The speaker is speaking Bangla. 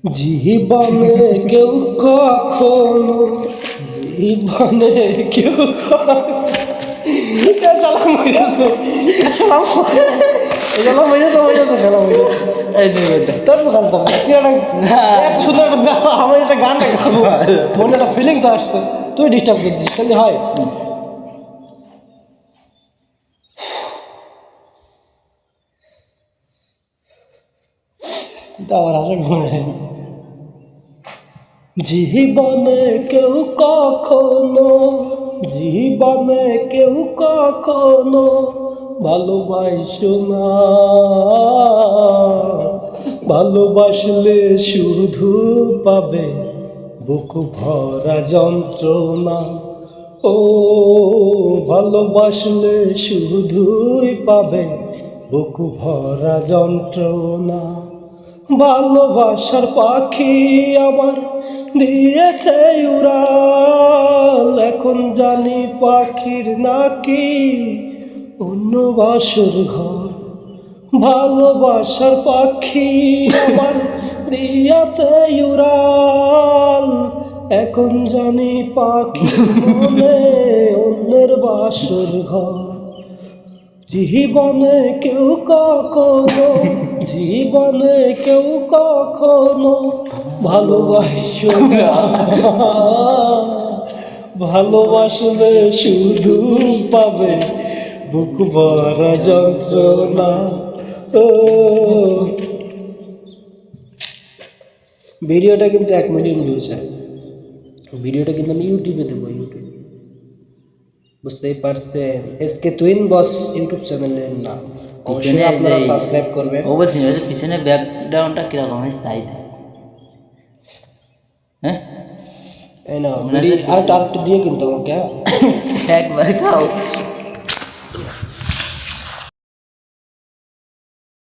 জীবনে কেউ কখনো জীবনে কেউ সালাম হয়েছে তোর সুন্দর আমার একটা গানটা গাবো মনে একটা ফিলিংস আসছে তুই ডিস্টার্ব করছিস তাহলে হয় আমার আসলে মনে হয় জীবনে কেউ কখনো জীবনে কেউ কখনো ভালোবাসো না ভালোবাসলে শুধু পাবে বুক ভরা যন্ত্রণা ও ভালোবাসলে শুধুই পাবে বুক ভরা যন্ত্রণা ভালোবাসার পাখি আমার দিয়েছে উড়াল এখন জানি পাখির নাকি অন্য বাসর ঘর ভালোবাসার পাখি আমার দিয়েছে উড়াল এখন জানি পাখি মনে অন্যের বাসর ঘর জীবনে কেউ কখনো জীবনে কেউ কখনো ভালোবাসো না ভালোবাসলে শুধু পাবে বুক ভরা যন্ত্রণা ও ভিডিওটা কিন্তু 1 মিলিয়ন ভিউজ হয় ভিডিওটা কিন্তু আমি ইউটিউবে দেবো ইউটিউবে বুঝতেই পারছেন এসকে টুইন বস ইউটিউব চ্যানেলের নাম অবশ্যই আপনারা সাবস্ক্রাইব করবেন অবশ্যই পিছনে ব্যাকগ্রাউন্ডটা কিরকম হয় তাই হ্যাঁ এই না আরেকটা দিয়ে কিন্তু আমাকে একবার খাও